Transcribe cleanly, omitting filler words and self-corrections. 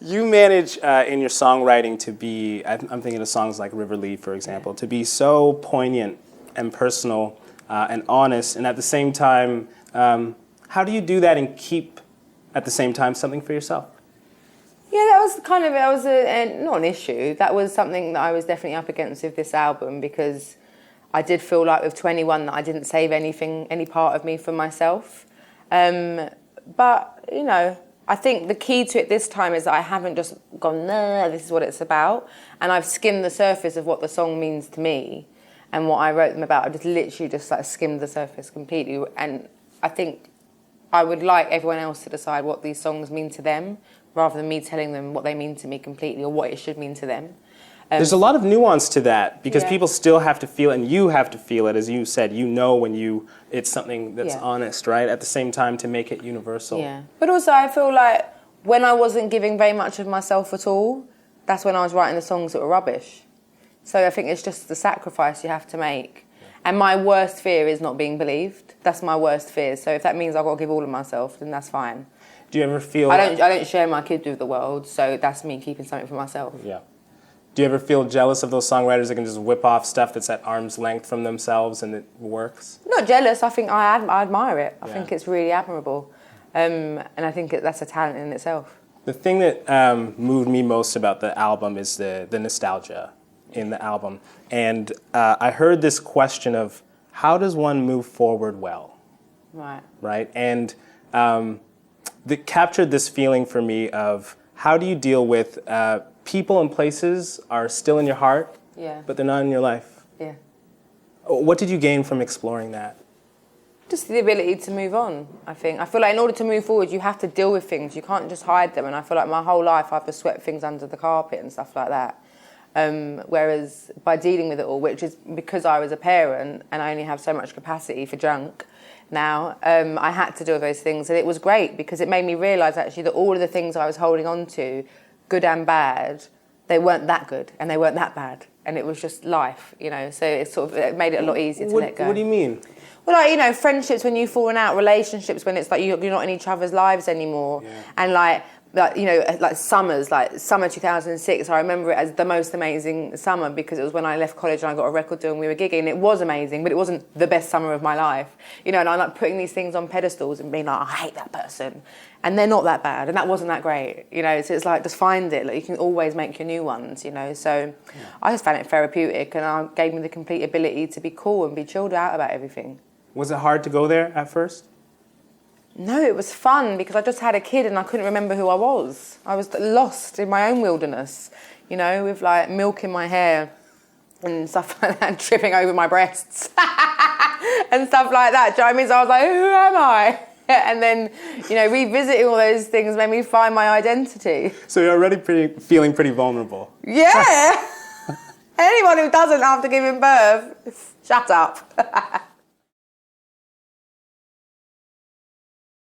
You manage in your songwriting to be, I'm thinking of songs like River Lee, for example, to be so poignant and personal and honest, and at the same time, how do you do that and keep, at the same time, something for yourself? Yeah, that was kind of, not an issue. That was something that I was definitely up against with this album, because I did feel like with 21 that I didn't save any part of me for myself. But, you know, I think the key to it this time is that I haven't just gone, nah, this is what it's about. And I've skimmed the surface of what the song means to me and what I wrote them about. I just literally just like skimmed the surface completely. And I think I would like everyone else to decide what these songs mean to them, rather than me telling them what they mean to me completely or what it should mean to them. There's a lot of nuance to that, because people still have to feel it, and you have to feel it, as you said. You know when it's something that's honest, right? At the same time, to make it universal. Yeah. But also, I feel like when I wasn't giving very much of myself at all, that's when I was writing the songs that were rubbish. So I think it's just the sacrifice you have to make. And my worst fear is not being believed. That's my worst fear. So if that means I've got to give all of myself, then that's fine. Do you ever feel... I don't share my kids with the world, so that's me keeping something for myself. Yeah. Do you ever feel jealous of those songwriters that can just whip off stuff that's at arm's length from themselves and it works? Not jealous. I think I admire it. I think it's really admirable. And I think that's a talent in itself. The thing that moved me most about the album is the nostalgia in the album. And I heard this question of, how does one move forward well? Right. Right? And that captured this feeling for me of, how do you deal with people and places are still in your heart, but they're not in your life? Yeah. What did you gain from exploring that? Just the ability to move on, I think. I feel like in order to move forward, you have to deal with things. You can't just hide them. And I feel like my whole life I've just swept things under the carpet and stuff like that. Whereas by dealing with it all, which is because I was a parent and I only have so much capacity for junk now, I had to do those things. And it was great because it made me realise actually that all of the things I was holding on to, good and bad, they weren't that good and they weren't that bad. And it was just life, you know. So it made it a lot easier to let go. What do you mean? Well, like, you know, friendships when you've fallen out, relationships when it's like you're not in each other's lives anymore. Yeah. And like, you know, like summers, like summer 2006, I remember it as the most amazing summer because it was when I left college and I got a record deal and we were gigging, and it was amazing, but it wasn't the best summer of my life. You know, and I'm like putting these things on pedestals and being like, I hate that person. And they're not that bad, and that wasn't that great, you know. So it's like, just find it. Like, you can always make your new ones, you know. So I just found it therapeutic, and it gave me the complete ability to be cool and be chilled out about everything. Was it hard to go there at first? No, it was fun because I just had a kid and I couldn't remember who I was. I was lost in my own wilderness, you know, with like milk in my hair and stuff like that, tripping over my breasts and stuff like that. Do you know what I mean? So I was like, who am I? And then, you know, revisiting all those things made me find my identity. So you're already feeling pretty vulnerable. Yeah. Anyone who doesn't after giving birth, shut up.